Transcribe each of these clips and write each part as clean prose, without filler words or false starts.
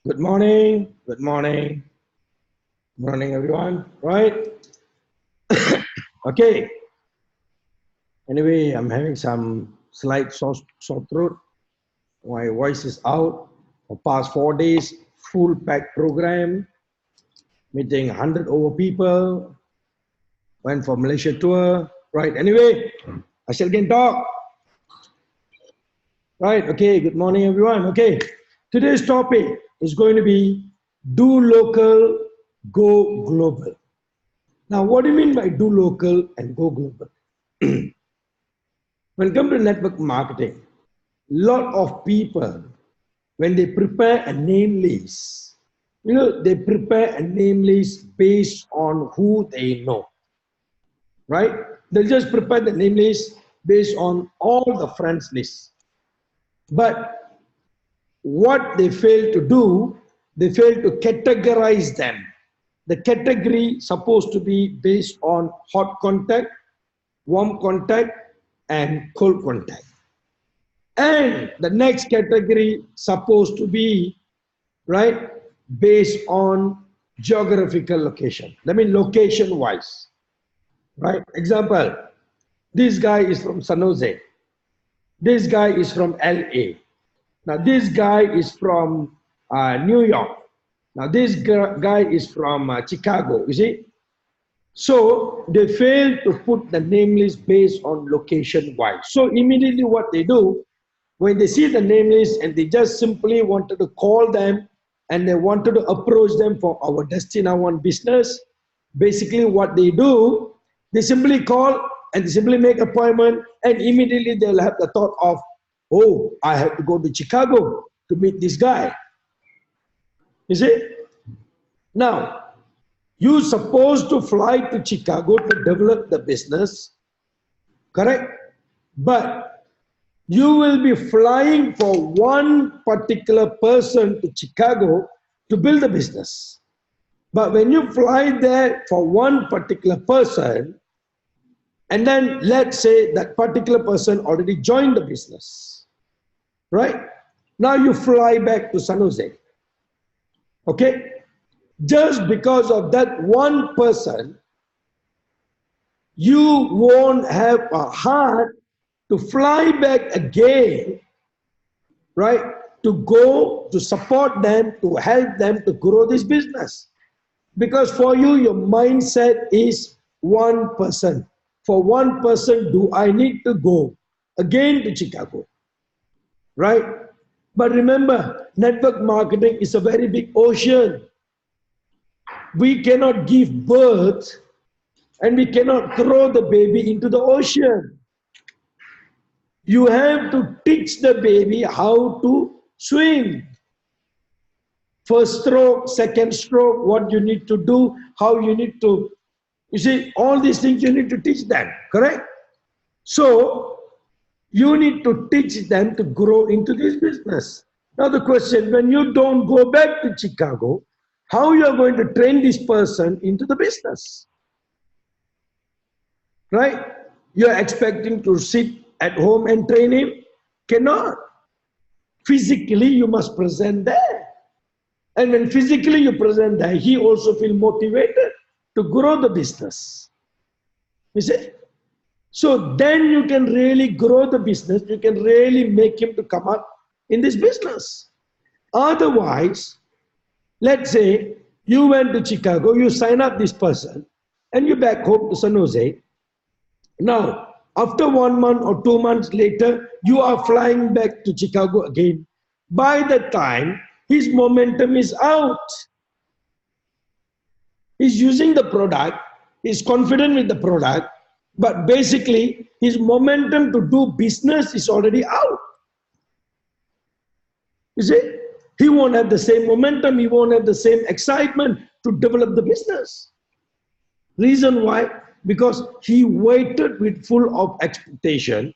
Good morning. Good morning. Good morning, everyone. Right? Okay. Anyway, I'm having some slight sore throat. My voice is out for past 4 days. Full pack program, meeting 100 over people. Went for Malaysia tour. Right. Anyway, I shall again talk. Right. Okay. Good morning, everyone. Okay. Today's topic is going to be do local, go global. Now, what do you mean by do local and go global? When it comes to network marketing, lot of people, when they prepare a name list, they prepare a name list based on who they know, right? They'll just prepare the name list based on all the friends list. But what they fail to do, they fail to categorize them. The category supposed to be based on hot contact, warm contact, and cold contact. And the next category supposed to be, right, based on geographical location. I mean location wise, right? Example, this guy is from San Jose. This guy is from LA. Now this guy is from New York. Now this guy is from Chicago, you see? So they fail to put the name list based on location wise. So immediately what they do, when they see the name list and they just simply wanted to call them and they wanted to approach them for our Destina One business, basically what they do, they simply call and they simply make appointment and immediately they'll have the thought of, oh, I have to go to Chicago to meet this guy. You see? Now, you're supposed to fly to Chicago to develop the business, correct? But you will be flying for one particular person to Chicago to build a business. But when you fly there for one particular person, and then let's say that particular person already joined the business, right? Now you fly back to San Jose, okay? Just because of that one person, you won't have a heart to fly back again, right? To go, to support them, to help them to grow this business. Because for you, your mindset is one person. For one person, do I need to go again to Chicago, right? But remember, network marketing is a very big ocean. We cannot give birth and we cannot throw the baby into the ocean. You have to teach the baby how to swim. First stroke, second stroke, what you need to do, how you need to, you see, all these things you need to teach them, correct? So, you need to teach them to grow into this business. Now the question, when you don't go back to Chicago, how you are going to train this person into the business? Right? You're expecting to sit at home and train him? Cannot. Physically, you must present there. And when physically you present there, he also feel motivated to grow the business. You see? So then you can really grow the business. You can really make him to come up in this business. Otherwise, let's say you went to Chicago, you sign up this person, and you back home to San Jose. Now, after 1 month or 2 months later, you are flying back to Chicago again. By the time, his momentum is out. He's using the product, he's confident with the product, but basically, his momentum to do business is already out. You see? He won't have the same momentum, he won't have the same excitement to develop the business. Reason why? Because he waited with full of expectation.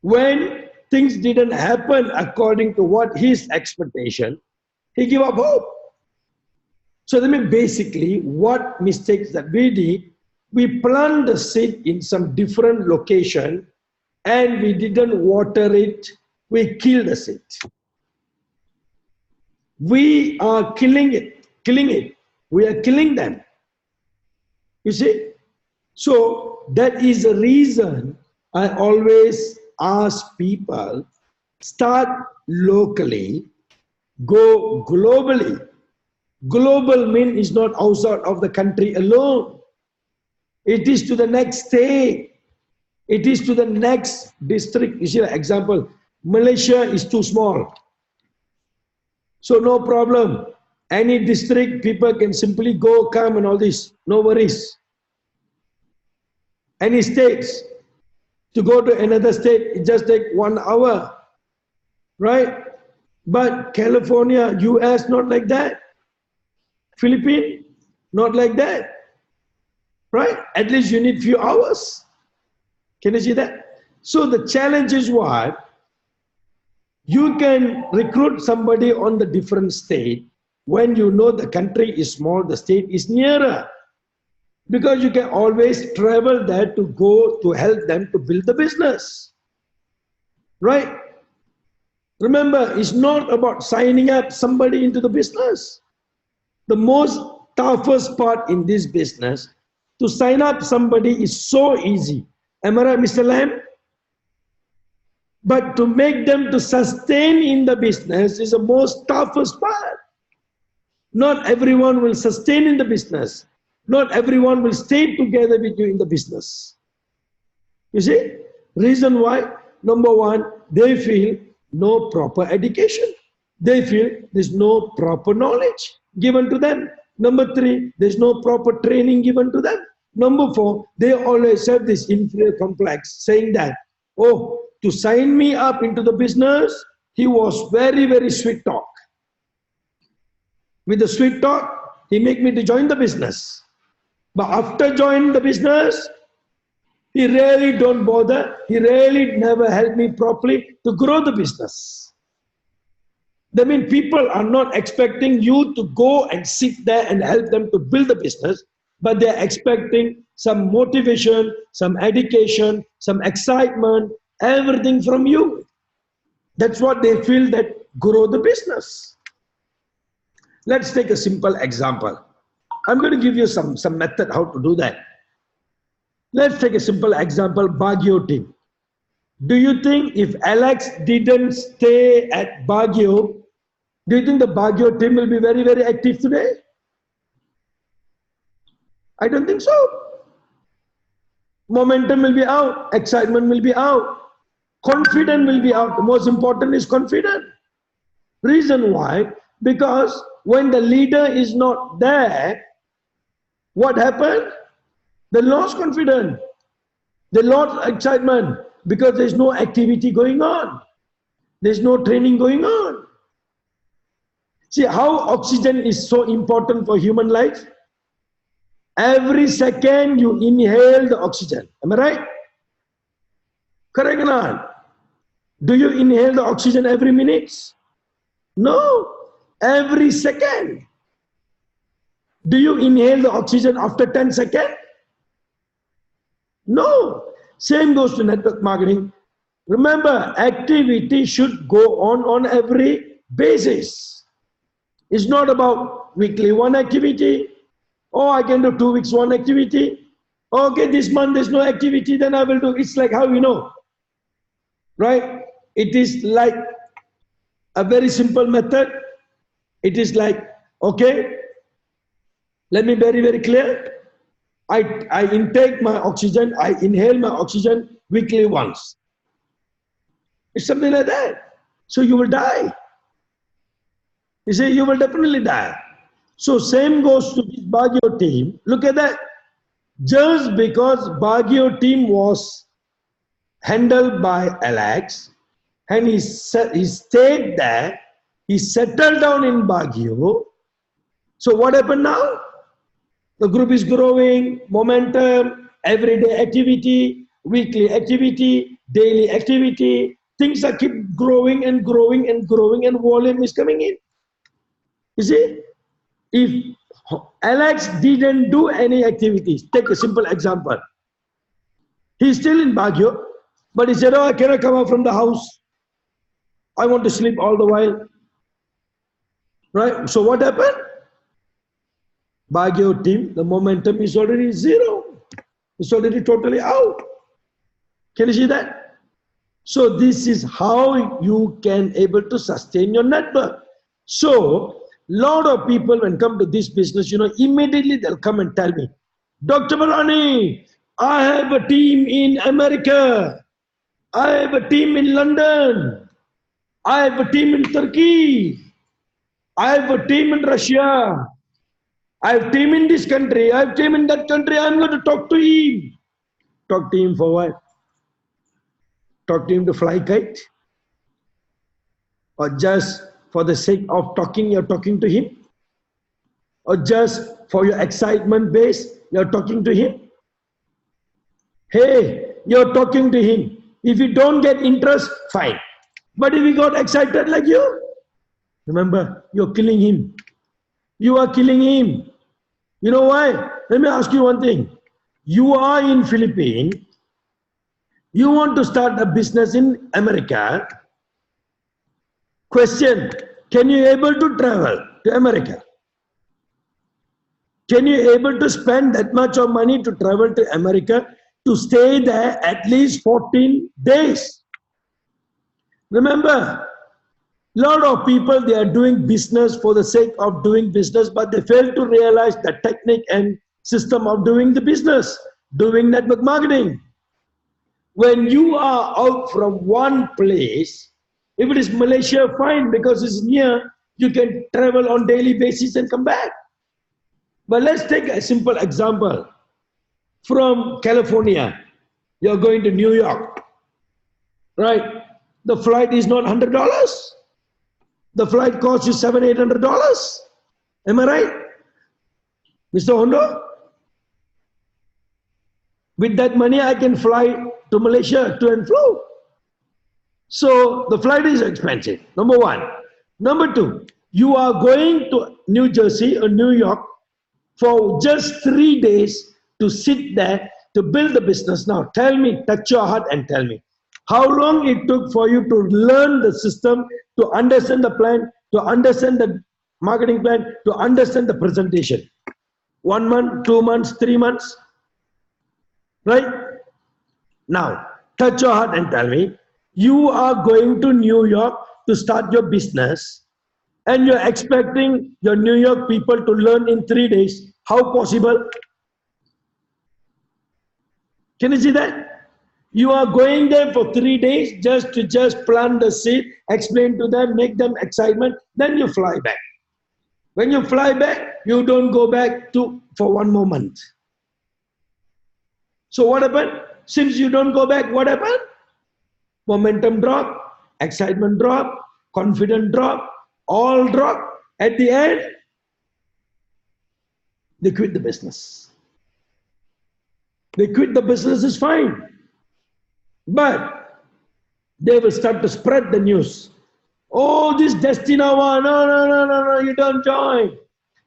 When things didn't happen according to what his expectation, he gave up hope. So that means basically what mistakes that we did, we planted the seed in some different location and we didn't water it, we killed the seed. We are killing it. We are killing them. You see? So that is the reason I always ask people, start locally, go globally. Global mean is not outside of the country alone. It is to the next state. It is to the next district. You see, example, Malaysia is too small. So no problem. Any district, people can simply go, come and all this. No worries. Any states, to go to another state, it just take 1 hour. Right? But California, US, not like that. Philippines, not like that. Right? At least you need few hours. Can you see that? So the challenge is what? You can recruit somebody on the different state when you know the country is small, the state is nearer. Because you can always travel there to go to help them to build the business. Right? Remember, it's not about signing up somebody into the business. The most toughest part in this business, to sign up somebody is so easy. Am I right, Mr. Lam? But to make them to sustain in the business is the most toughest part. Not everyone will sustain in the business. Not everyone will stay together with you in the business. You see? Reason why? Number one, they feel no proper education. They feel there's no proper knowledge given to them. Number three, there's no proper training given to them. Number four, they always have this inferior complex saying that, oh, to sign me up into the business, he was very, very sweet talk. With the sweet talk, he make me to join the business. But after joining the business, he really don't bother. He really never helped me properly to grow the business. That means people are not expecting you to go and sit there and help them to build the business, but they're expecting some motivation, some education, some excitement, everything from you. That's what they feel that grow the business. Let's take a simple example. I'm going to give you some method how to do that. Let's take a simple example, Baguio team. Do you think if Alex didn't stay at Baguio, do you think the Baguio team will be very, very active today? I don't think so. Momentum will be out, excitement will be out, confidence will be out. The most important is confidence. Reason why? Because when the leader is not there, what happened? They lost confidence. They lost excitement because there's no activity going on. There's no training going on. See how oxygen is so important for human life? Every second you inhale the oxygen. Am I right? Correct or not? Do you inhale the oxygen every minute? No. Every second. Do you inhale the oxygen after 10 seconds? No. Same goes to network marketing. Remember, activity should go on every basis. It's not about weekly one activity. Oh, I can do 2 weeks one activity. Okay, this month there's no activity, then I will do. It's like how you know, right? It is like a very simple method. It is like, okay, let me be very, very clear. I intake my oxygen, I inhale my oxygen weekly once. It's something like that. So you will die. You see, you will definitely die. So same goes to this Baguio team. Look at that. Just because Baguio team was handled by Alex and he stayed there, he settled down in Baguio. So what happened now? The group is growing, momentum, everyday activity, weekly activity, daily activity. Things are keep growing and growing and growing and volume is coming in. You see, if Alex didn't do any activities, take a simple example. He's still in Baguio, but he said, oh, I cannot come out from the house. I want to sleep all the while. Right? So what happened? Baguio team, the momentum is already zero. It's already totally out. Can you see that? So this is how you can able to sustain your network. So lot of people when come to this business, immediately they'll come and tell me, Dr. Barani, I have a team in America. I have a team in London. I have a team in Turkey. I have a team in Russia. I have a team in this country. I have a team in that country. I'm going to talk to him. Talk to him for what? Talk to him to fly kite? Or just for the sake of talking, you're talking to him? Or just for your excitement base, you're talking to him? Hey, you're talking to him. If you don't get interest, fine. But if he got excited like you, remember, you're killing him. You are killing him. You know why? Let me ask you one thing. You are in Philippines. You want to start a business in America. Question, can you able to travel to America? Can you able to spend that much of money to travel to America to stay there at least 14 days? Remember, lot of people, they are doing business for the sake of doing business, but they fail to realize the technique and system of doing the business, doing network marketing. When you are out from one place, if it is Malaysia, fine, because it's near, you can travel on daily basis and come back. But let's take a simple example. From California, you're going to New York, right? The flight is not $100. The flight costs you $700-800. Am I right, Mr. Hondo? With that money, I can fly to Malaysia to and fro. So the flight is expensive, number one. Number two, you are going to New Jersey or New York for just 3 days to sit there to build the business. Now tell me, touch your heart and tell me, how long it took for you to learn the system, to understand the plan, to understand the marketing plan, to understand the presentation? 1 month, 2 months, 3 months, right? Now, touch your heart and tell me, you are going to New York to start your business and you're expecting your New York people to learn in 3 days. How possible? Can you see that? You are going there for 3 days just to plant the seed, explain to them, make them excitement, then you fly back. When you fly back, you don't go back for 1 more month. So what happened? Since you don't go back, what happened? Momentum drop, excitement drop, confidence drop, all drop. At the end, they quit the business. They quit the business is fine. But they will start to spread the news. Oh, this Destina one, no, you don't join.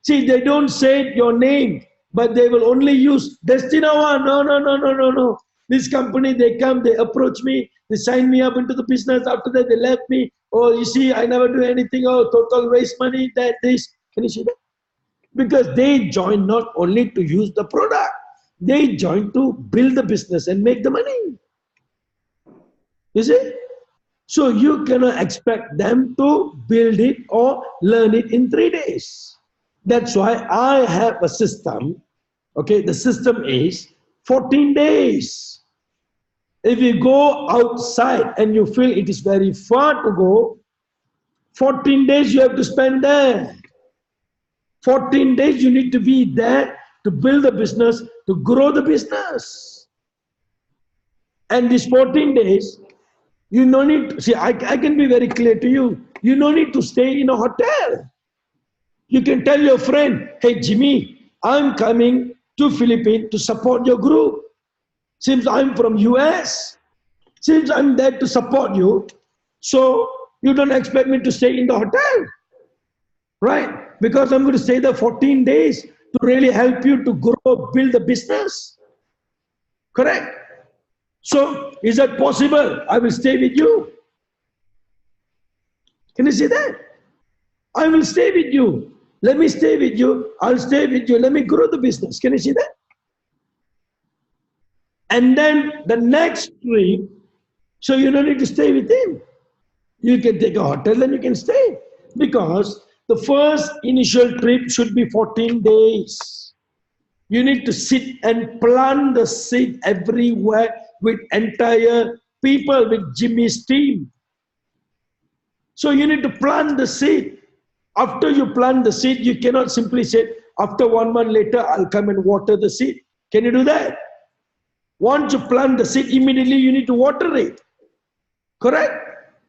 See, they don't say your name, but they will only use Destina one, no. This company, they come, they approach me, they sign me up into the business. After that, they left me. Oh, you see, I never do anything. Oh, total waste money, that, this. Can you see that? Because they join not only to use the product, they join to build the business and make the money. You see? So you cannot expect them to build it or learn it in 3 days. That's why I have a system. Okay, the system is 14 days. If you go outside and you feel it is very far to go, 14 days you have to spend there. 14 days you need to be there to build the business, to grow the business. And these 14 days, you no need to, see, I can be very clear to you. You no need to stay in a hotel. You can tell your friend, hey Jimmy, I'm coming to Philippines to support your group. Since I'm from US, since I'm there to support you, so you don't expect me to stay in the hotel, right? Because I'm going to stay there 14 days to really help you to grow, build the business. Correct? So, is that possible? I will stay with you. Can you see that? I will stay with you. Let me stay with you. I'll stay with you. Let me grow the business. Can you see that? And then the next trip, so you don't need to stay with him. You can take a hotel and you can stay. Because the first initial trip should be 14 days. You need to sit and plant the seed everywhere with entire people, with Jimmy's team. So you need to plant the seed. After you plant the seed, you cannot simply say, after 1 month later, I'll come and water the seed. Can you do that? Once you plant the seed, immediately you need to water it. Correct?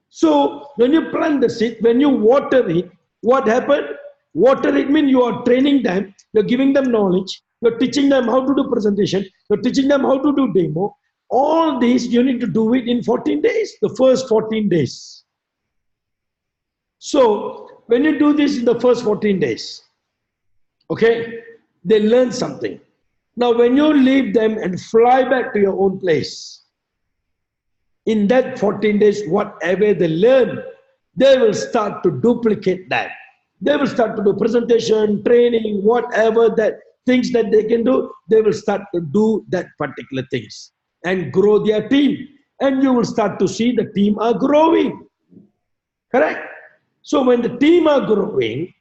So when you plant the seed, when you water it, what happened? Water it means you are training them, you're giving them knowledge, you're teaching them how to do presentation, you're teaching them how to do demo. All this you need to do it in 14 days, the first 14 days. So when you do this in the first 14 days, okay, they learn something. Now when you leave them and fly back to your own place, in that 14 days, whatever they learn, they will start to duplicate that. They will start to do presentation, training, whatever that things that they can do, they will start to do that particular things and grow their team. And you will start to see the team are growing. Correct? So when the team are growing,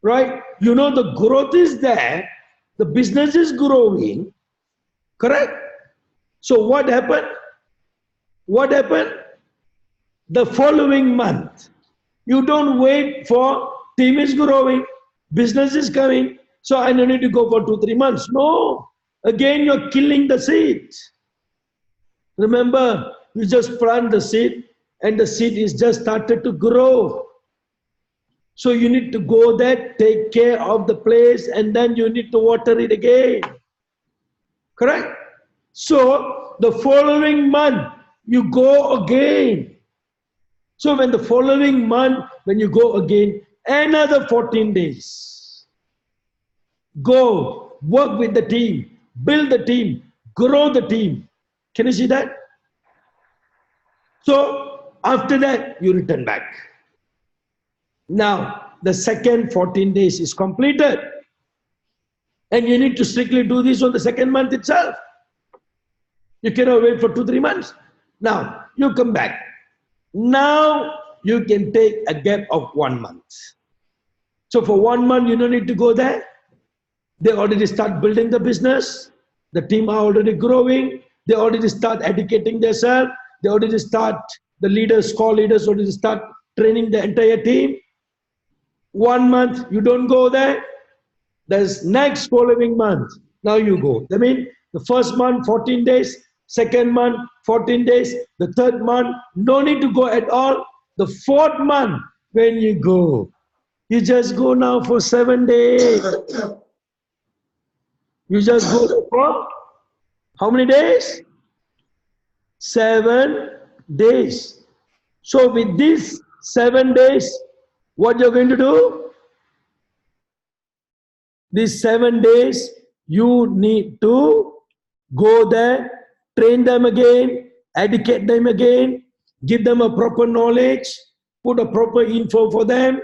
right, you know the growth is there, the business is growing, correct? So what happened? What happened? The following month, you don't wait for team is growing, business is coming, so I don't need to go for 2-3 months. No, again you're killing the seed. Remember, you just plant the seed and the seed is just started to grow. So you need to go there, take care of the place, and then you need to water it again. Correct? So the following month, you go again. So when the following month, when you go again, another 14 days. Go, work with the team, build the team, grow the team. Can you see that? So after that, you return back. Now, the second 14 days is completed. And you need to strictly do this on the second month itself. You cannot wait for 2-3 months. Now, you come back. Now, you can take a gap of 1 month. So for 1 month, you don't need to go there. They already start building the business. The team are already growing. They already start educating themselves. They already start, the leaders, core leaders already start training the entire team. 1 month, you don't go there. There's next following month, now you go. That means the first month, 14 days, second month, 14 days, the third month, no need to go at all. The fourth month, when you go, you just go now for 7 days. You just go for how many days? 7 days. So with these 7 days, what you're going to do? These 7 days, you need to go there, train them again, educate them again, give them a proper knowledge, put a proper info for them,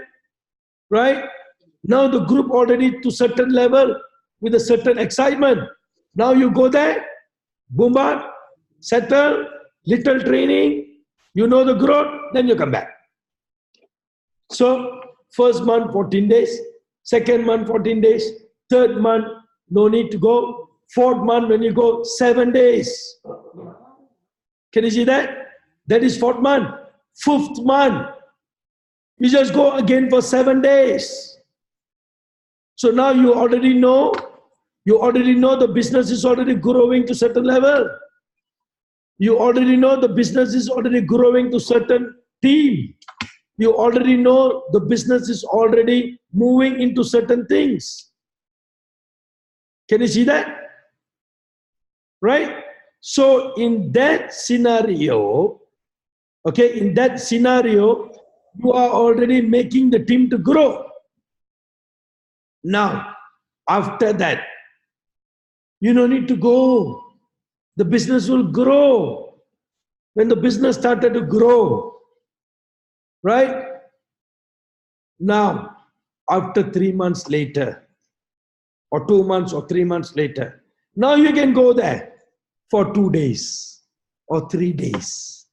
right? Now the group already to certain level with a certain excitement. Now you go there, boom, settle, little training, you know the growth, then you come back. So first month, 14 days, second month, 14 days, third month, no need to go. Fourth month, when you go, 7 days. Can you see that? That is fourth month. Fifth month, you just go again for 7 days. So now you already know the business is already growing to certain level. You already know the business is already growing to certain team. You already know the business is already moving into certain things. Can you see that? Right? So in that scenario, okay, in that scenario, you are already making the team to grow. Now, after that, you don't need to go. The business will grow. When the business started to grow, right? Now, after 3 months later, or 2 months or 3 months later. Now you can go there for 2 days or 3 days,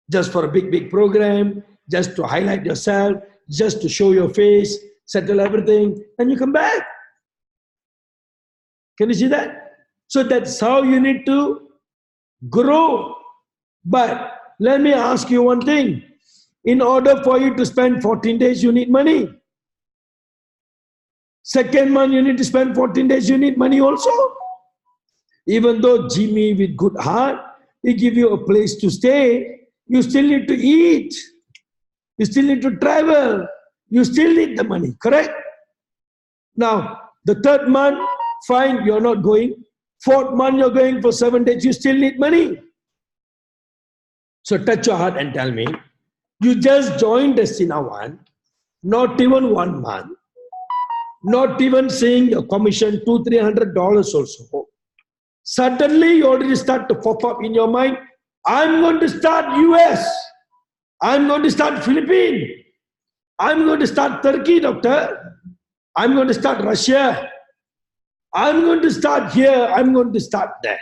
just for a big program, just to highlight yourself, just to show your face, settle everything, and you come back. Can you see that? So that's how you need to grow. But let me ask you one thing. In order for you to spend 14 days, you need money. Second month, you need to spend 14 days, you need money also. Even though Jimmy with good heart, he give you a place to stay, you still need to eat. You still need to travel. You still need the money, correct? Now, the third month, fine, you're not going. Fourth month, you're going for 7 days, you still need money. So touch your heart and tell me, you just joined Destina One, not even 1 month, not even saying your commission $200-300 also. Suddenly you already start to pop up in your mind, I'm going to start US, I'm going to start Philippines, I'm going to start Turkey, doctor, I'm going to start Russia, I'm going to start here, I'm going to start there.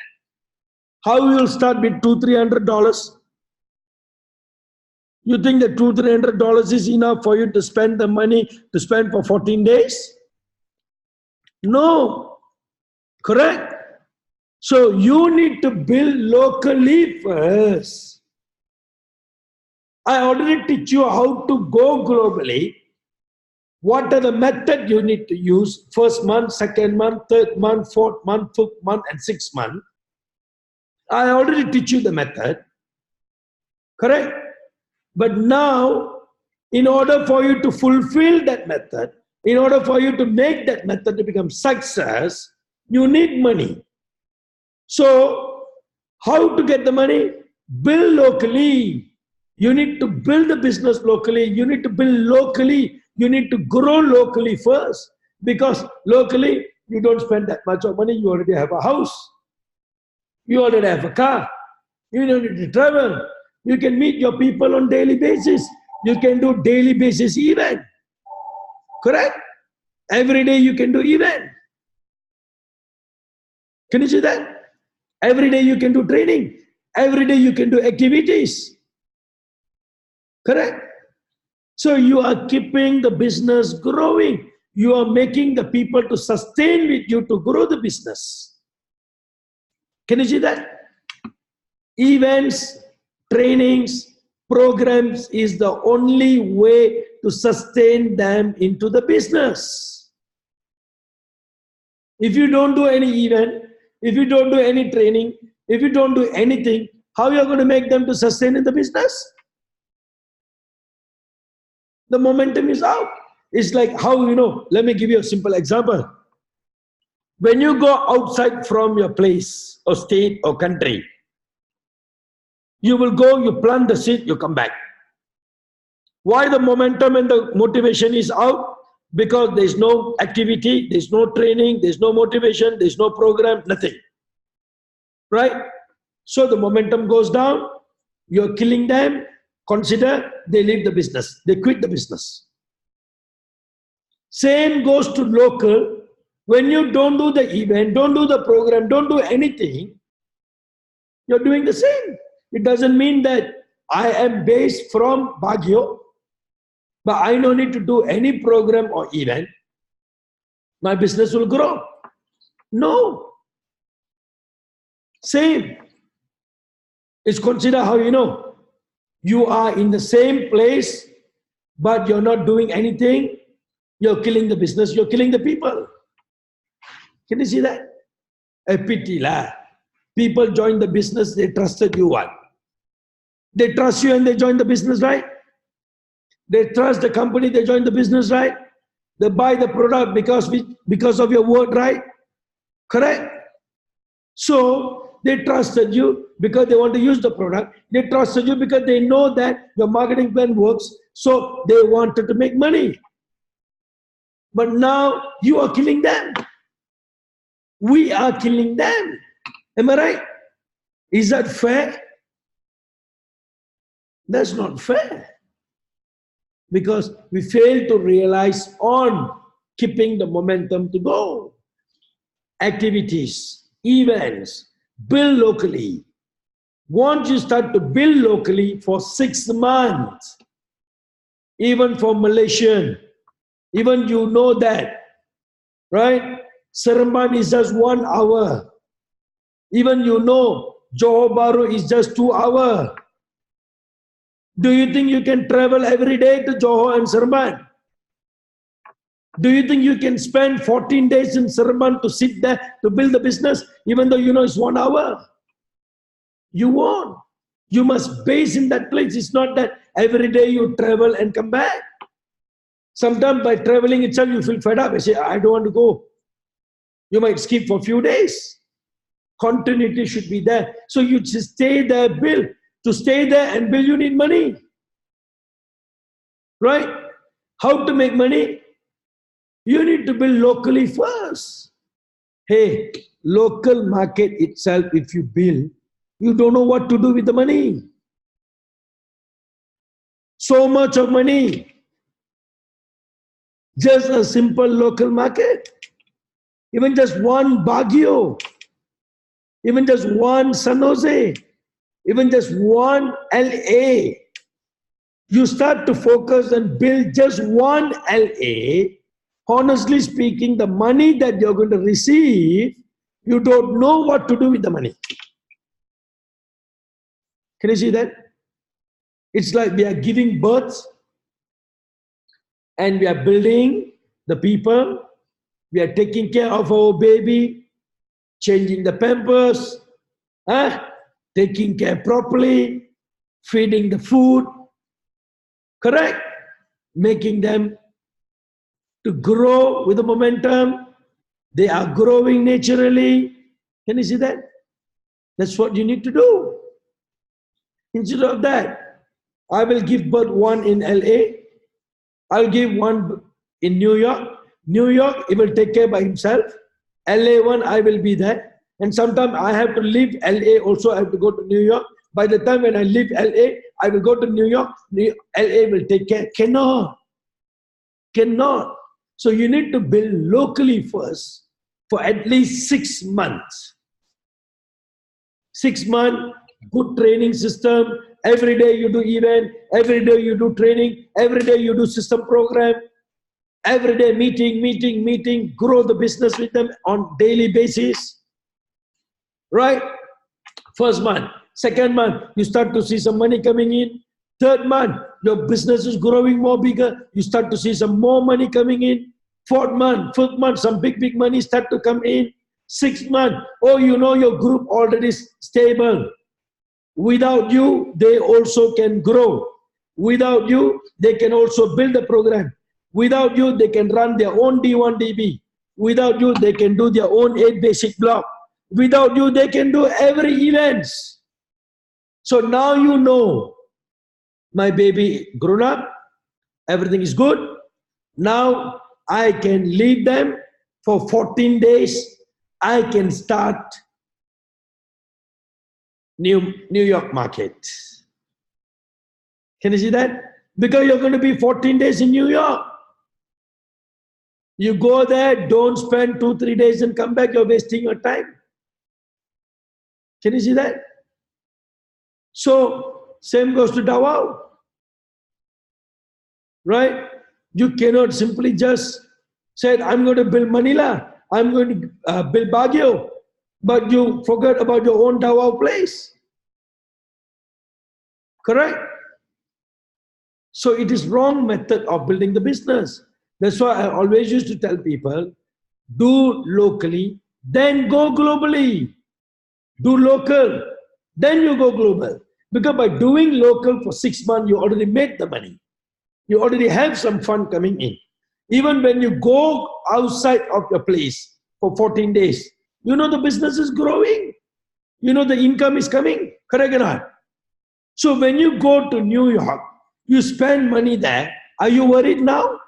How will you start with $200-300? You think that $200-300 is enough for you to spend the money to spend for 14 days? No, correct? So you need to build locally first. I already teach you how to go globally. What are the methods you need to use? First month, second month, third month, fourth month, fifth month, and sixth month. I already teach you the method. Correct? But now, in order for you to fulfill that method, in order for you to make that method to become success, you need money. So, how to get the money? Build locally. You need to build the business locally. You need to build locally. You need to grow locally first. Because locally, you don't spend that much of money. You already have a house. You already have a car. You don't need to travel. You can meet your people on daily basis. You can do daily basis event. Correct? Every day you can do event. Can you see that? Every day you can do training. Every day you can do activities. Correct? So you are keeping the business growing. You are making the people to sustain with you to grow the business. Can you see that? Events, trainings, programs is the only way to sustain them into the business. If you don't do any event, if you don't do any training, if you don't do anything, how are you going to make them to sustain in the business? The momentum is out. It's like how, let me give you a simple example. When you go outside from your place or state or country, you will go, you plant the seed, you come back. Why the momentum and the motivation is out? Because there's no activity, there's no training, there's no motivation, there's no program, nothing. Right? So the momentum goes down, you're killing them, consider they leave the business, they quit the business. Same goes to local. When you don't do the event, don't do the program, don't do anything, you're doing the same. It doesn't mean that I am based from Baguio, but I don't need to do any program or event. My business will grow. No. Same. It's consider how you are in the same place, but you're not doing anything. You're killing the business. You're killing the people. Can you see that? A pity lah. People join the business. They trusted you what? They trust you and they join the business, right? They trust the company. They join the business, right? They buy the product because of your word, right? Correct? So they trusted you because they want to use the product. They trusted you because they know that your marketing plan works. So they wanted to make money. But now you are killing them. We are killing them. Am I right? Is that fair? That's not fair. because we fail to realize on keeping the momentum to go. Activities, events, build locally. Once you start to build locally for 6 months, even for Malaysian, even you know that, right? Seremban is just 1 hour. Even you know Johor Bahru is just 2 hours. Do you think you can travel every day to Johor and Seremban? Do you think you can spend 14 days in Seremban to sit there to build the business, even though you know it's 1 hour? You won't. You must base in that place. It's not that every day you travel and come back. Sometimes by traveling itself, you feel fed up. I say, I don't want to go. You might skip for a few days. Continuity should be there. So you just stay there, build. To stay there and build, you need money. Right? How to make money? You need to build locally first. Hey, local market itself, if you build, you don't know what to do with the money. So much of money. Just a simple local market. Even just one Baguio. Even just one San Jose. Even just one LA. You start to focus and build just one LA. Honestly speaking, the money that you're going to receive, you don't know what to do with the money. Can you see that? It's like we are giving birth and we are building the people. We are taking care of our baby, changing the pampers, taking care properly, feeding the food, correct? Making them to grow with the momentum. They are growing naturally. Can you see that? That's what you need to do. Instead of that, I will give birth one in LA. I'll give one in New York. New York, he will take care by himself. LA one, I will be there. And sometimes I have to leave LA also. I have to go to New York. By the time when I leave LA, I will go to New York. LA will take care. Cannot. So you need to build locally first for at least 6 months. 6 months, good training system. Every day you do event. Every day you do training. Every day you do system program. Every day meeting. Grow the business with them on daily basis. Right? First month. Second month, you start to see some money coming in. Third month, your business is growing more bigger. You start to see some more money coming in. Fourth month, fifth month, some big money start to come in. Sixth month, oh, you know your group already stable. Without you, they also can grow. Without you, they can also build a program. Without you, they can run their own D1 DB. Without you, they can do their own 8 basic block. Without you, they can do every events. So now you know, my baby grown up, everything is good. Now I can leave them for 14 days. I can start New York market. Can you see that? Because you're going to be 14 days in New York. You go there, don't spend 2-3 days and come back, you're wasting your time. Can you see that? So, same goes to Davao. Right? You cannot simply just say, I'm going to build Manila, I'm going to build Baguio, but you forget about your own Davao place. Correct? So it is wrong method of building the business. That's why I always used to tell people, do locally, then go globally. Do local, then you go global. Because by doing local for 6 months, you already made the money. You already have some fund coming in. Even when you go outside of your place for 14 days, you know the business is growing. You know the income is coming. Correct or not? So when you go to New York, you spend money there. Are you worried now?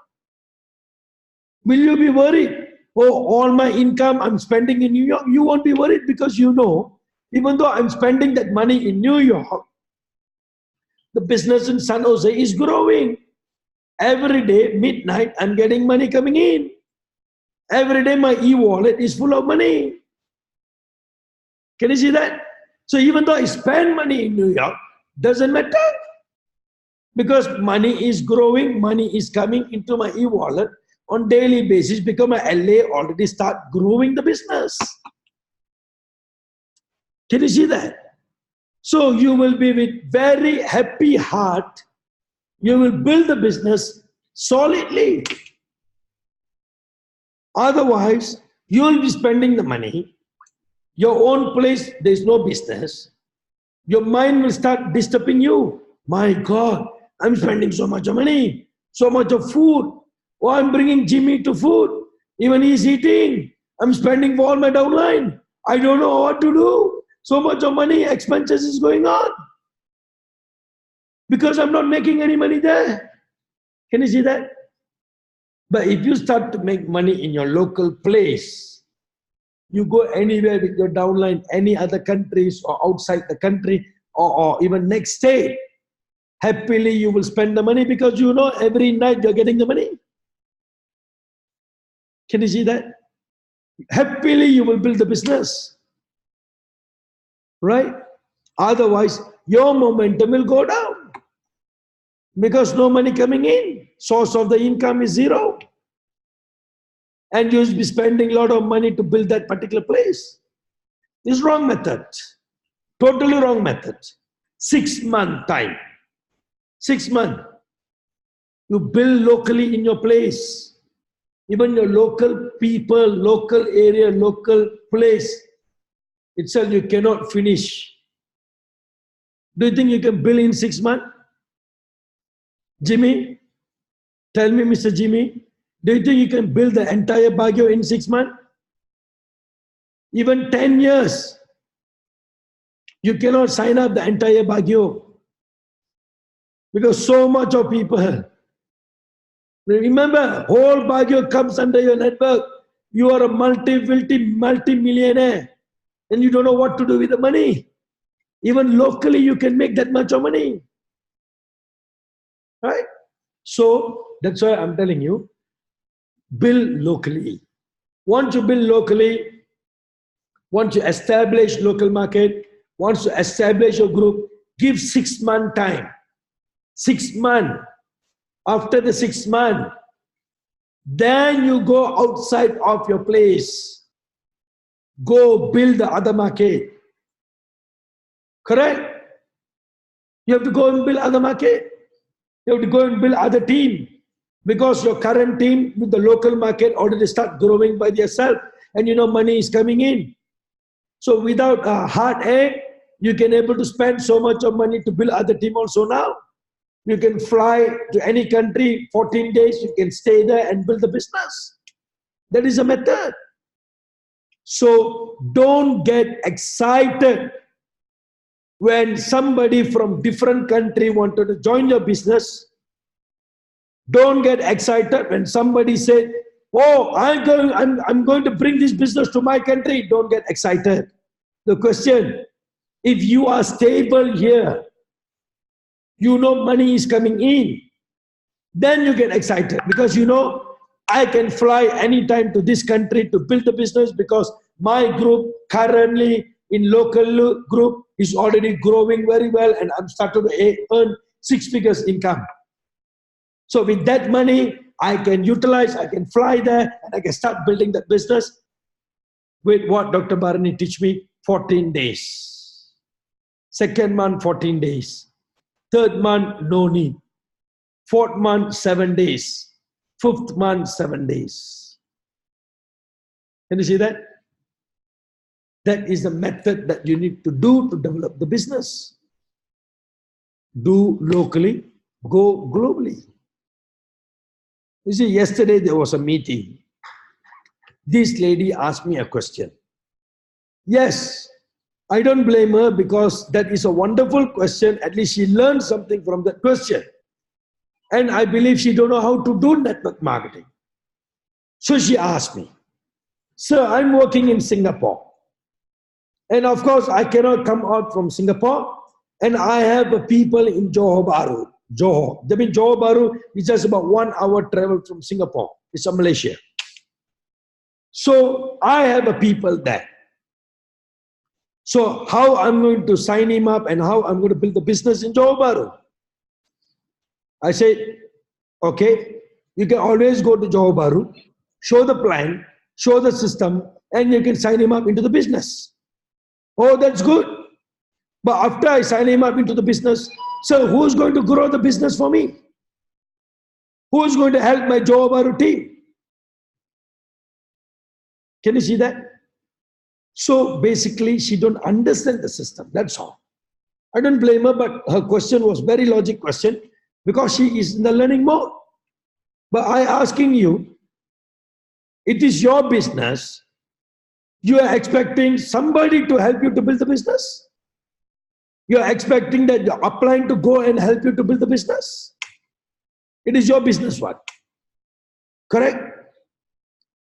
Will you be worried? Oh, all my income I'm spending in New York. You won't be worried because you know, even though I'm spending that money in New York, the business in San Jose is growing. Every day, midnight, I'm getting money coming in. Every day, my e-wallet is full of money. Can you see that? So even though I spend money in New York, doesn't matter. Because money is growing, money is coming into my e-wallet on daily basis because my LA already start growing the business. Can you see that? So you will be with very happy heart. You will build the business solidly. Otherwise, you will be spending the money. Your own place, there is no business. Your mind will start disturbing you. My God, I'm spending so much of money, so much of food. Oh, I'm bringing Jimmy to food. Even he's eating. I'm spending for all my downline. I don't know what to do. So much of money, expenses is going on. Because I'm not making any money there. Can you see that? But if you start to make money in your local place, you go anywhere with your downline, any other countries or outside the country or even next state, happily you will spend the money because you know every night you're getting the money. Can you see that? Happily you will build the business. Right? Otherwise, your momentum will go down because no money coming in. Source of the income is zero. And you'll be spending a lot of money to build that particular place. This is wrong method. Totally wrong method. 6 month time. 6 months. You build locally in your place. Even your local people, local area, local place itself you cannot finish. Do you think you can build in 6 months? Jimmy, tell me, Mr. Jimmy, do you think you can build the entire Baguio in 6 months? Even 10 years, you cannot sign up the entire Baguio. Because so much of people. Remember, whole Baguio comes under your network. You are a multi-millionaire. And you don't know what to do with the money. Even locally, you can make that much of money. Right? So, that's why I'm telling you, build locally. Once you build locally, once you establish local market, once you establish your group, give 6 month time. 6 months. After the 6 months, then you go outside of your place. Go build the other market. Correct? You have to go and build other market. You have to go and build other team. Because your current team with the local market already start growing by yourself. And you know money is coming in. So without a heartache, you can able to spend so much of money to build other team also now. You can fly to any country, 14 days, you can stay there and build the business. That is a method. So don't get excited when somebody from different country wanted to join your business. Don't get excited when somebody said, oh, I'm going to bring this business to my country. Don't get excited. The question, if you are stable here, you know money is coming in, then you get excited because you know I can fly anytime to this country to build the business because my group currently in local group is already growing very well and I'm starting to earn 6 figures income. So with that money, I can utilize, I can fly there and I can start building that business with what Dr. Barani teach me, 14 days. Second month, 14 days. Third month, no need. Fourth month, 7 days. Fifth month, 7 days. Can you see that? That is the method that you need to do to develop the business. Do locally, go globally. You see, yesterday there was a meeting. This lady asked me a question. Yes, I don't blame her because that is a wonderful question. At least she learned something from that question. And I believe she don't know how to do network marketing. So she asked me, sir, I'm working in Singapore. And of course, I cannot come out from Singapore. And I have people in Johor Bahru. Johor. That means Johor Bahru is just about 1 hour travel from Singapore. It's a Malaysia. So I have a people there. So how I'm going to sign him up and how I'm going to build the business in Johor Bahru? I said, okay, you can always go to Johor Bahru, show the plan, show the system, and you can sign him up into the business. Oh, that's good. But after I sign him up into the business, so who's going to grow the business for me? Who's going to help my Johor Bahru team? Can you see that? So basically, she don't understand the system. That's all. I don't blame her, but her question was very logic question because she is in the learning mode. But I asking you, it is your business. You are expecting somebody to help you to build the business. You are expecting that your upline to go and help you to build the business. It is your business, what? Correct?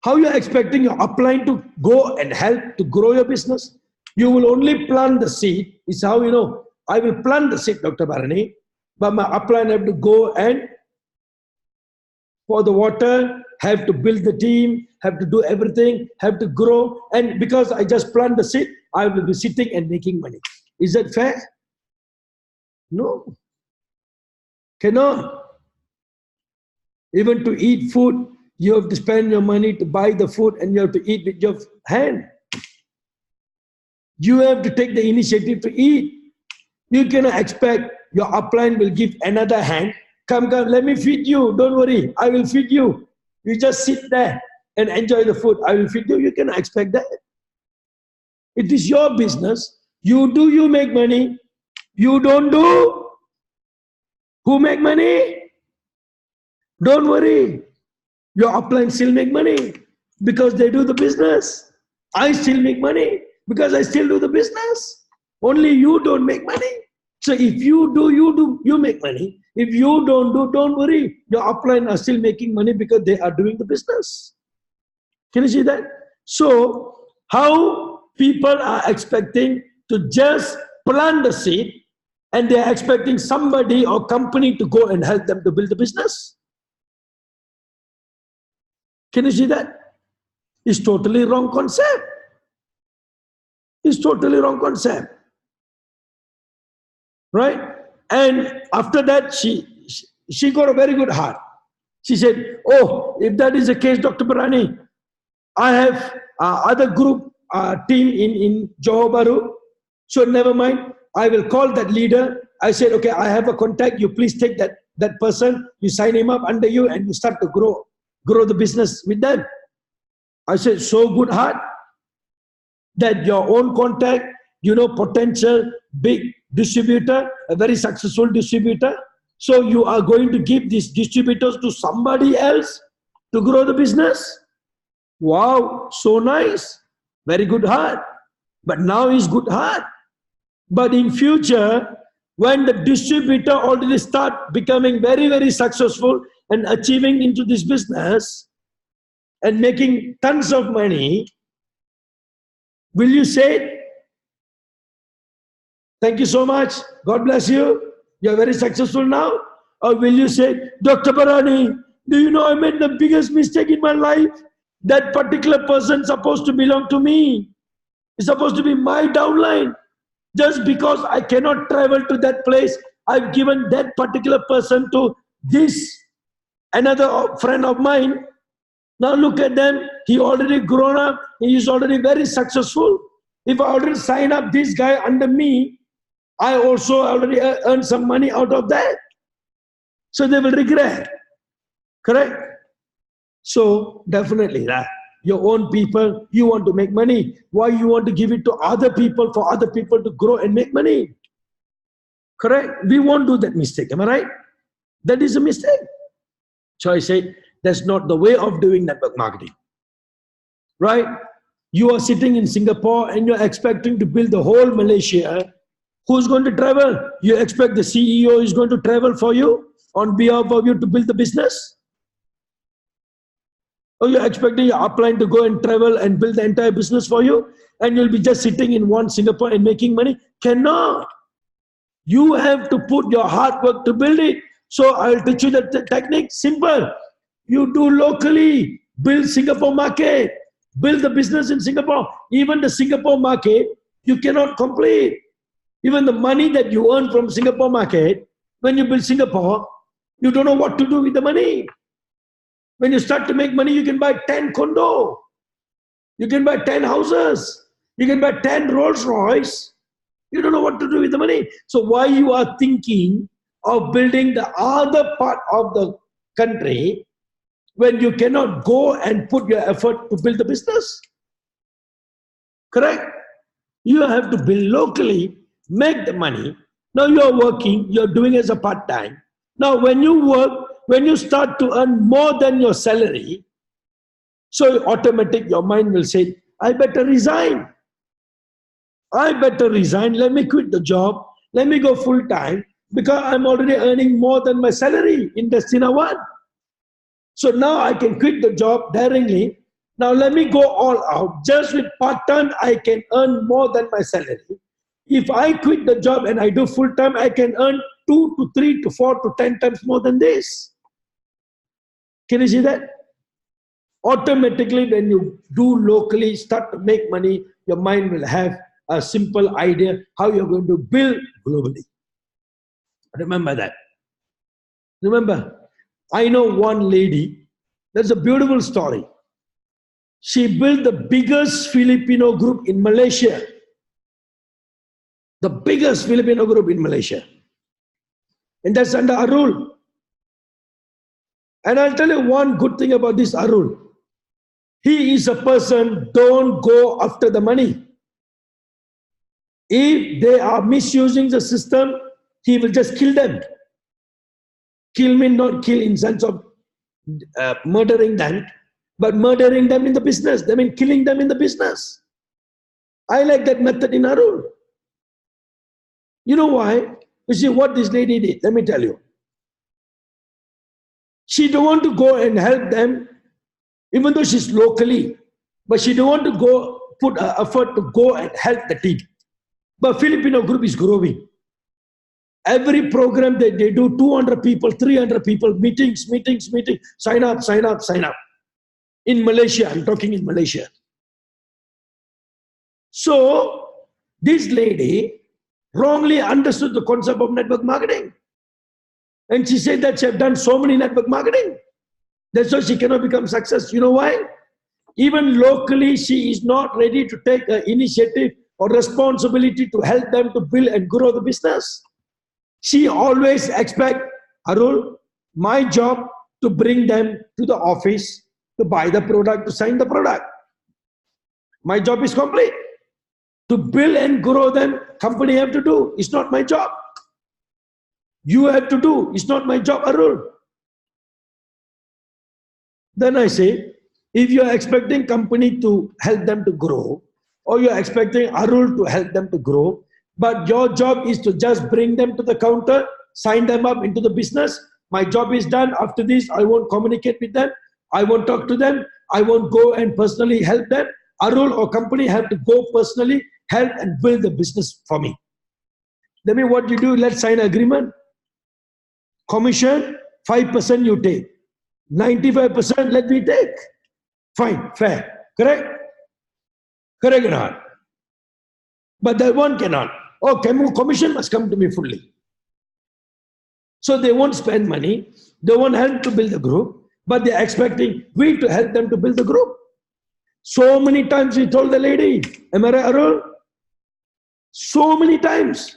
How you are expecting your upline to go and help to grow your business? You will only plant the seed. It's how you know, I will plant the seed, Dr. Barani, but my upline have to go and pour the water, have to build the team, have to do everything, have to grow. And because I just plant the seed, I will be sitting and making money. Is that fair? No. Cannot. Even to eat food, you have to spend your money to buy the food and you have to eat with your hand. You have to take the initiative to eat. You cannot expect your upline will give another hand. Come, let me feed you. Don't worry, I will feed you. You just sit there and enjoy the food. I will feed you. You cannot expect that. It is your business. You do, you make money. You don't do, who make money? Don't worry. Your upline still make money because they do the business. I still make money because I still do the business. Only you don't make money. So if you do, you make money. If you don't do, don't worry. Your upline are still making money because they are doing the business. Can you see that? So how people are expecting to just plant the seed and they are expecting somebody or company to go and help them to build the business. Can you see that? It's totally wrong concept. It's totally wrong concept. Right? And after that, she got a very good heart. She said, oh, if that is the case, Dr. Barani, I have other group team in Johor Bahru. So never mind, I will call that leader. I said, okay, I have a contact. You please take that person. You sign him up under you and you start to grow the business with them. I said, so good heart that your own contact, potential big distributor, a very successful distributor. So you are going to give these distributors to somebody else to grow the business? Wow, so nice. Very good heart. But now is good heart. But in future, when the distributor already start becoming very, very successful and achieving into this business and making tons of money, will you say, thank you so much, God bless you, you're very successful now? Or will you say, Dr. Barani, do you know I made the biggest mistake in my life? That particular person is supposed to belong to me. It's supposed to be my downline. Just because I cannot travel to that place, I've given that particular person to this, another friend of mine. Now look at them. He already grown up. He is already very successful. If I already sign up this guy under me, I also already earn some money out of that. So they will regret. Correct? So definitely that. Your own people, you want to make money. Why you want to give it to other people for other people to grow and make money? Correct? We won't do that mistake. Am I right? That is a mistake. So I say, that's not the way of doing network marketing. Right? You are sitting in Singapore and you're expecting to build the whole Malaysia. Who's going to travel? You expect the CEO is going to travel for you on behalf of you to build the business? Or you're expecting your upline to go and travel and build the entire business for you and you'll be just sitting in one Singapore and making money? Cannot. You have to put your hard work to build it. So I'll teach you the technique. Simple. You do locally. Build Singapore market. Build the business in Singapore. Even the Singapore market, you cannot complete. Even the money that you earn from Singapore market, when you build Singapore, you don't know what to do with the money. When you start to make money, you can buy 10 condo. You can buy 10 houses. You can buy 10 Rolls Royce. You don't know what to do with the money. So why you are thinking of building the other part of the country when you cannot go and put your effort to build the business? Correct? You have to build locally, make the money. Now you are working, you are doing as a part-time. Now when you work, when you start to earn more than your salary, so automatic your mind will say, I better resign. I better resign. Let me quit the job. Let me go full-time because I'm already earning more than my salary in Destina 1. So now I can quit the job daringly. Now let me go all out. Just with part-time, I can earn more than my salary. If I quit the job and I do full-time, I can earn 2 to 3 to 4 to 10 times more than this. Can you see that? Automatically, when you do locally, start to make money, your mind will have a simple idea how you're going to build globally. Remember that. Remember, I know one lady, that's a beautiful story. She built the biggest Filipino group in Malaysia. The biggest Filipino group in Malaysia. And that's under Arul. And I'll tell you one good thing about this Arul. He is a person, don't go after the money. If they are misusing the system, he will just kill them. Kill means not kill in sense of murdering them, but murdering them in the business. That means killing them in the business. I like that method in Arul. You know why? You see what this lady did. Let me tell you. She don't want to go and help them, even though she's locally, but she don't want to go put her effort to go and help the team. But Filipino group is growing. Every program that they do, 200 people, 300 people, meetings, sign up. In Malaysia, I'm talking in Malaysia. So, this lady wrongly understood the concept of network marketing. And she said that she has done so many network marketing. That's why she cannot become success. You know why? Even locally, she is not ready to take an initiative or responsibility to help them to build and grow the business. She always expects, Arul, my job to bring them to the office, to buy the product, to sign the product. My job is complete. To build and grow them, company have to do. It's not my job. You have to do. It's not my job, Arul. Then I say, if you are expecting company to help them to grow, or you are expecting Arul to help them to grow, but your job is to just bring them to the counter, sign them up into the business. My job is done. After this, I won't communicate with them. I won't talk to them. I won't go and personally help them. Arul or company have to go personally, help and build the business for me. Then what you do, let's sign an agreement. Commission, 5% you take. 95% let me take. Fine, fair. Correct? Correct or not? But that one cannot. Oh, commission must come to me fully. So they won't spend money. They won't help to build the group. But they're expecting we to help them to build the group. So many times we told the lady, am I right, Arul? So many times.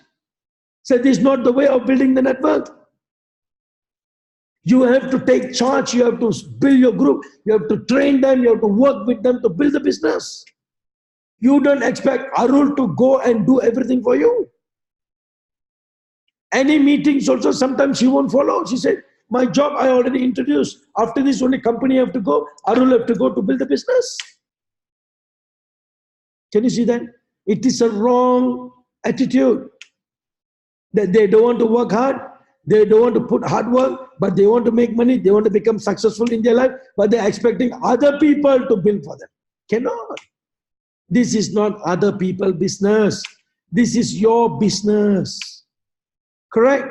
Said this is not the way of building the network. You have to take charge. You have to build your group. You have to train them. You have to work with them to build the business. You don't expect Arul to go and do everything for you. Any meetings also, sometimes she won't follow. She said, my job I already introduced. After this, only company have to go. Arul have to go to build the business. Can you see that? It is a wrong attitude. That they don't want to work hard. They don't want to put hard work, but they want to make money. They want to become successful in their life, but they're expecting other people to build for them. Cannot. This is not other people's business. This is your business. Correct?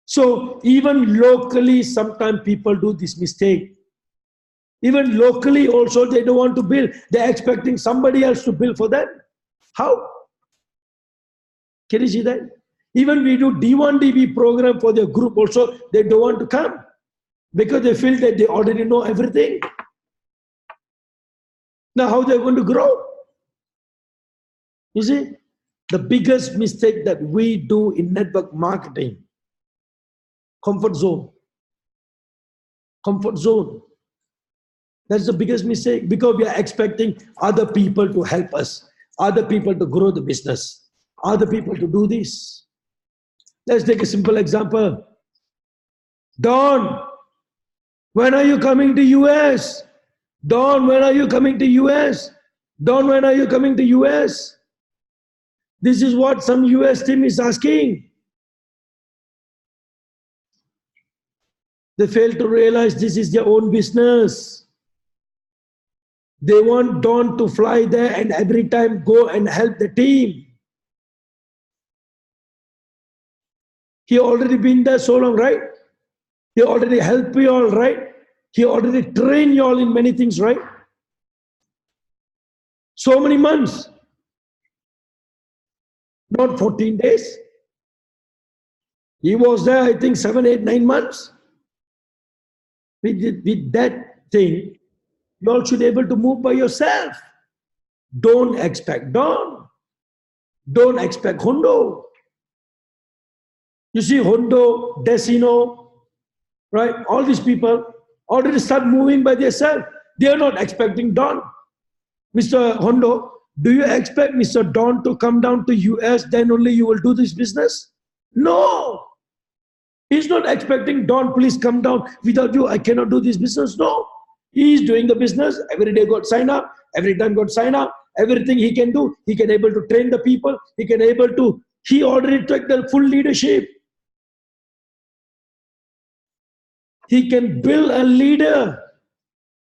So even locally, sometimes people do this mistake. Even locally also, they don't want to build. They're expecting somebody else to build for them. How? Can you see that? Even we do D1, DB program for their group also, they don't want to come because they feel that they already know everything. Now how they're going to grow? You see, the biggest mistake that we do in network marketing, comfort zone. Comfort zone. That's the biggest mistake because we are expecting other people to help us, other people to grow the business, other people to do this. Let's take a simple example. Don, when are you coming to US? Don, when are you coming to US? Don, when are you coming to US? This is what some US team is asking. They fail to realize this is their own business. They want Don to fly there and every time go and help the team. He already been there so long, right? He already helped you all, right? He already trained you all in many things, right? So many months. Not 14 days. He was there, I think, 7, 8, 9 months. With that thing, you all should be able to move by yourself. Don't expect Don. Don't expect Hondo. You see, Hondo, Desino, right? All these people already start moving by themselves. They are not expecting Don. Mr. Hondo, do you expect Mr. Don to come down to US, then only you will do this business? No. He's not expecting Don, please come down. Without you, I cannot do this business. No. He is doing the business. Every day got sign up. Every time got sign up. Everything he can do. He can able to train the people. He already took the full leadership. He can build a leader.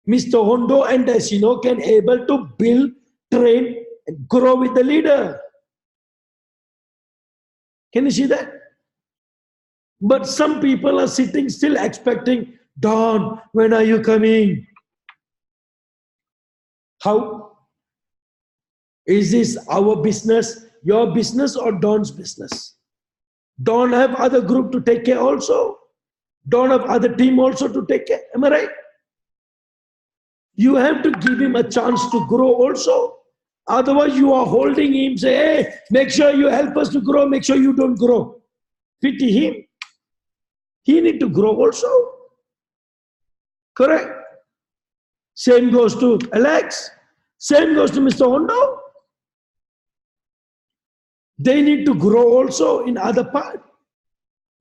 Mr. Hondo and Desino can able to build, train, and grow with the leader. Can you see that? But some people are sitting still expecting, Don, when are you coming? How? Is this our business, your business, or Don's business? Don have other group to take care also. Don have other team also to take care. Am I right? You have to give him a chance to grow also. Otherwise, you are holding him, say, hey, make sure you help us to grow, make sure you don't grow. Pity him. He need to grow also. Correct? Same goes to Alex. Same goes to Mr. Hondo. They need to grow also in other part.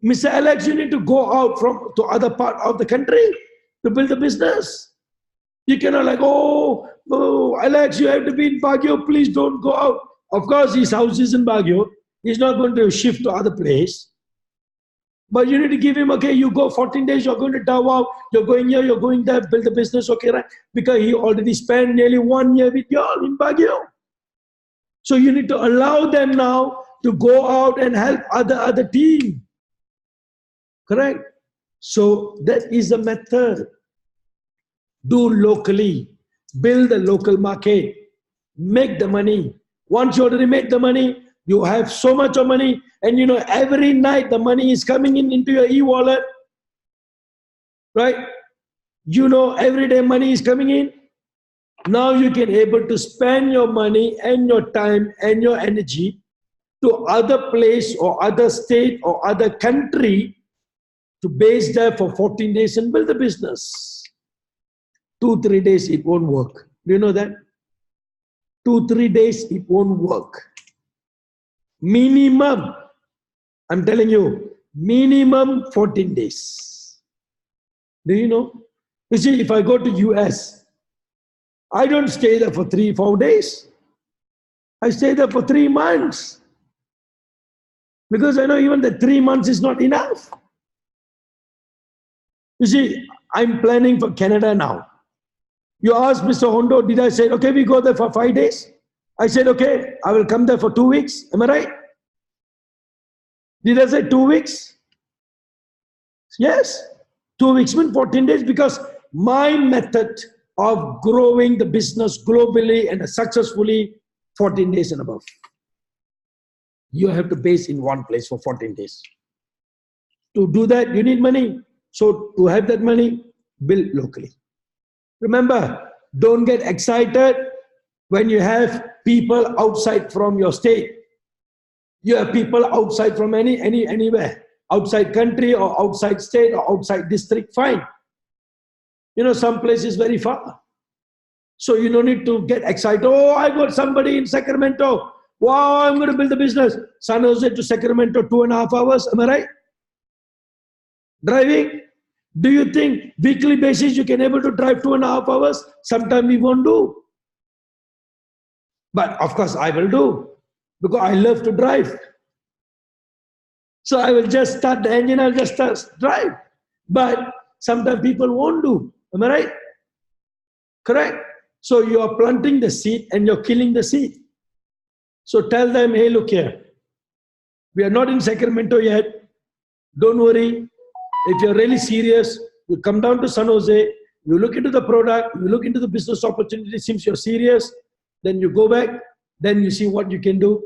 Mr. Alex, you need to go out to other part of the country to build a business. You cannot like, oh, Alex, you have to be in Baguio. Please don't go out. Of course, his house is in Baguio. He's not going to shift to other place. But you need to give him, okay, you go 14 days, you're going to Davao, you're going here, you're going there, build a business, okay, right? Because he already spent nearly 1 year with you all in Baguio. So you need to allow them now to go out and help other team. Correct? So that is the method. Do locally, build the local market, make the money. Once you already made the money, you have so much of money, and you know every night the money is coming in into your e-wallet, right? You know every day money is coming in. Now you can able to spend your money and your time and your energy to other place or other state or other country to base there for 14 days and build a business. 2-3 days it won't work. Do you know that? 2-3 days it won't work. Minimum, I'm telling you, minimum 14 days. Do you know? You see, if I go to US, I don't stay there for 3-4 days. I stay there for 3 months. Because I know even the 3 months is not enough. You see, I'm planning for Canada now. You asked Mr. Hondo, did I say, okay, we go there for 5 days? I said, okay, I will come there for 2 weeks. Am I right? Did I say 2 weeks? Yes, 2 weeks means 14 days because my method of growing the business globally and successfully 14 days and above. You have to base in one place for 14 days. To do that, you need money. So to have that money, build locally. Remember, don't get excited when you have people outside from your state. You have people outside from anywhere, outside country or outside state or outside district, fine. You know, some place is very far. So you don't need to get excited. Oh, I got somebody in Sacramento. Wow, I'm going to build a business. San Jose to Sacramento, 2.5 hours. Am I right? Driving. Do you think weekly basis you can able to drive 2.5 hours? Sometimes we won't do. But of course I will do because I love to drive. So I will just start the engine, I'll just start drive. But sometimes people won't do. Am I right? Correct. So you are planting the seed and you're killing the seed. So tell them, hey, look here. We are not in Sacramento yet. Don't worry. If you're really serious, you come down to San Jose, you look into the product, you look into the business opportunity, seems you're serious, then you go back, then you see what you can do.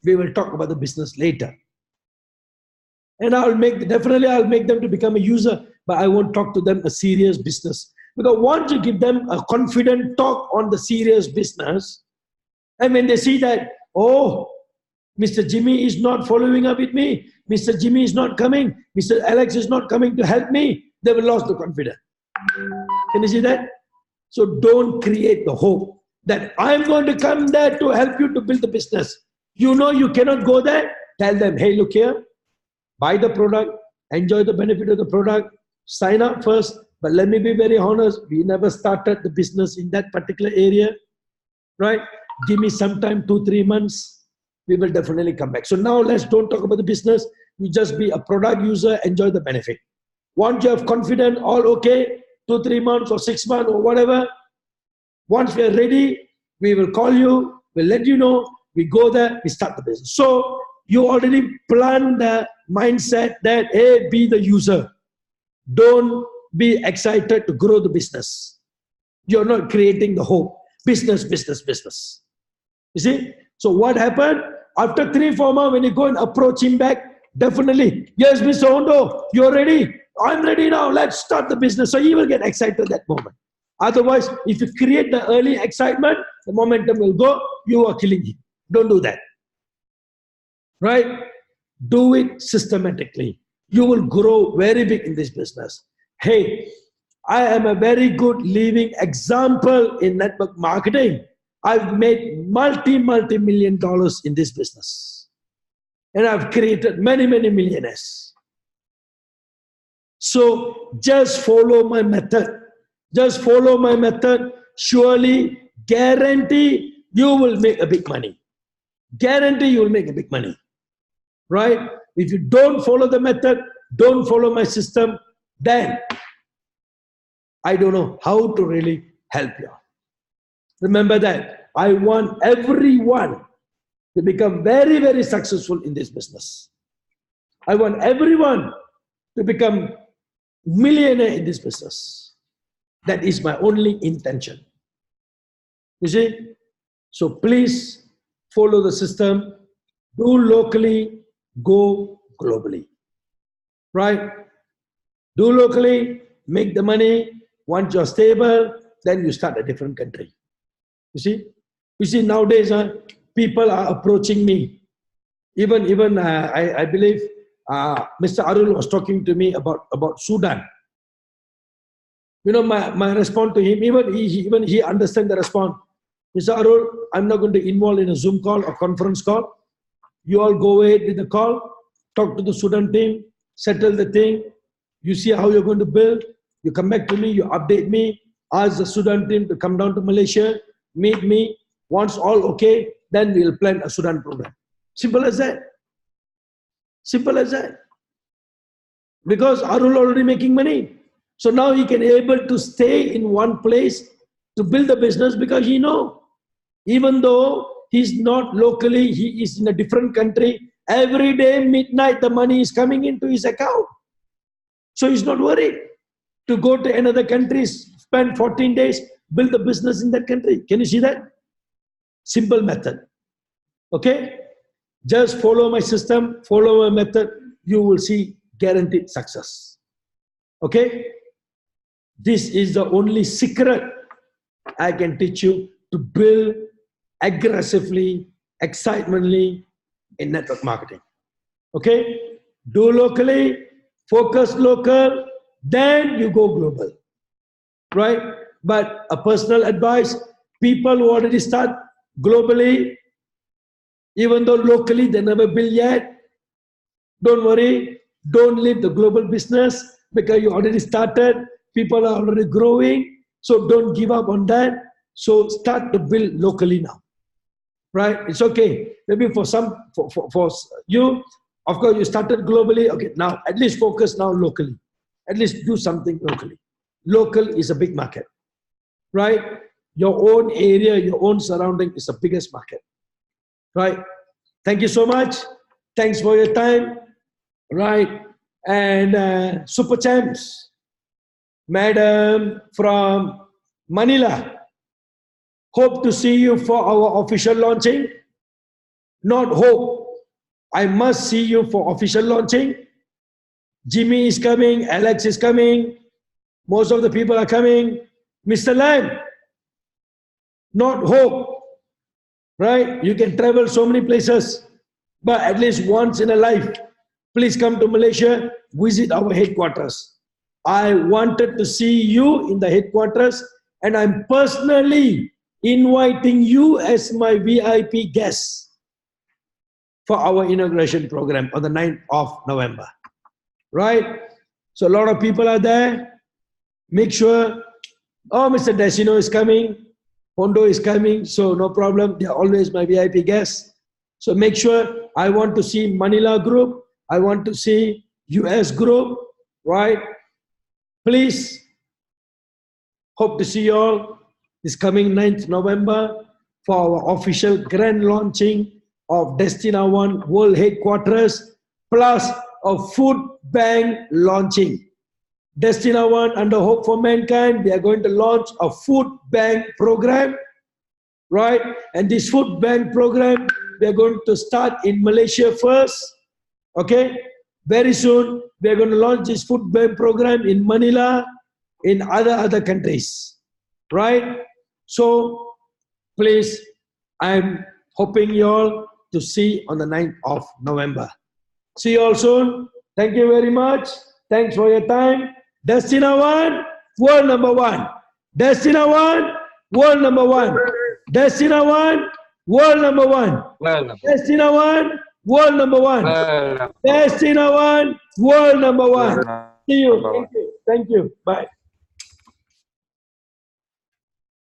We will talk about the business later. And definitely I'll make them to become a user, but I won't talk to them a serious business. Because once you give them a confident talk on the serious business, and when they see that, oh, Mr. Jimmy is not following up with me, Mr. Jimmy is not coming, Mr. Alex is not coming to help me, they will lose the confidence. Can you see that? So don't create the hope that I'm going to come there to help you to build the business. You know you cannot go there. Tell them, hey, look here, buy the product, enjoy the benefit of the product, sign up first. But let me be very honest, we never started the business in that particular area, right? Give me some time, 2-3 months, we will definitely come back. So now let's don't talk about the business. You just be a product user, enjoy the benefit. Once you have confidence, all okay, 2-3 months or 6 months or whatever, once we are ready, we will call you, we'll let you know, we go there, we start the business. So you already plan the mindset that, hey, be the user. Don't be excited to grow the business. You're not creating the hope. Business, business, business. You see? So what happened? After 3-4 months, when you go and approach him back, definitely, yes, Mr. Hondo, you're ready. I'm ready now. Let's start the business. So he will get excited at that moment. Otherwise, if you create the early excitement, the momentum will go. You are killing him. Don't do that. Right? Do it systematically. You will grow very big in this business. Hey, I am a very good living example in network marketing. I've made multi-million dollars in this business. And I've created many millionaires. So just follow my method. Just follow my method. Surely, guarantee you will make a big money. Guarantee you will make a big money. Right? If you don't follow the method, don't follow my system, then I don't know how to really help you. Remember that I want everyone to become very successful in this business. I want everyone to become millionaire in this business. That is my only intention. You see? So please follow the system. Do locally, go globally. Right? Do locally, make the money. Once you're stable, then you start a different country. You see, nowadays people are approaching me. Even I believe Mr. Arul was talking to me about Sudan. You know, my response to him, even he understands the response. Mr. Arul, I'm not going to involve in a Zoom call or conference call. You all go ahead with the call, talk to the Sudan team, settle the thing. You see how you're going to build. You come back to me, you update me, ask the Sudan team to come down to Malaysia, meet me. Once all okay, then we'll plan a Sudan program. Simple as that. Simple as that. Because Arul already making money. So now he can able to stay in one place to build the business because he know, even though he's not locally, he is in a different country, every day midnight the money is coming into his account. So he's not worried to go to another country, spend 14 days, build a business in that country. Can you see that? Simple method. Okay? Just follow my system, follow my method, you will see guaranteed success. Okay? This is the only secret I can teach you to build aggressively, excitedly in network marketing. Okay? Do locally, focus local, then you go global. Right? But a personal advice, people who already start globally, even though locally they never build yet, don't worry, don't leave the global business because you already started, people are already growing, so don't give up on that. So start to build locally now. Right? It's okay. Maybe for some, for you, of course, you started globally. Okay, now at least focus now locally. At least do something locally. Local is a big market. Right? Your own area, your own surrounding is the biggest market. Right? Thank you so much. Thanks for your time. Right? And Super Champs, Madam from Manila. Hope to see you for our official launching. Not hope. I must see you for official launching. Jimmy is coming. Alex is coming. Most of the people are coming. Mr. Lam, not hope. Right? You can travel so many places, but at least once in a life, please come to Malaysia, visit our headquarters. I wanted to see you in the headquarters, and I'm personally inviting you as my VIP guest for our inauguration program on the 9th of November. Right? So a lot of people are there. Make sure, oh, Mr. Desino is coming, Hondo is coming, so no problem. They're always my VIP guests. So make sure, I want to see Manila group, I want to see US group, right? Please, hope to see you all this coming 9th November for our official grand launching of Destina One World Headquarters, plus a food bank launching. Destina One under Hope for Mankind, we are going to launch a food bank program, right? And this food bank program, we are going to start in Malaysia first, okay? Very soon, we are going to launch this food bank program in Manila, in other countries, right? So, please, I'm hoping you all to see on the 9th of November. See you all soon. Thank you very much. Thanks for your time. Destina One, world number one. Destina One, world number one. Destina One, world number one. Destina One, world number one. Destina One, world number one. See you. Thank you. Thank you. Bye.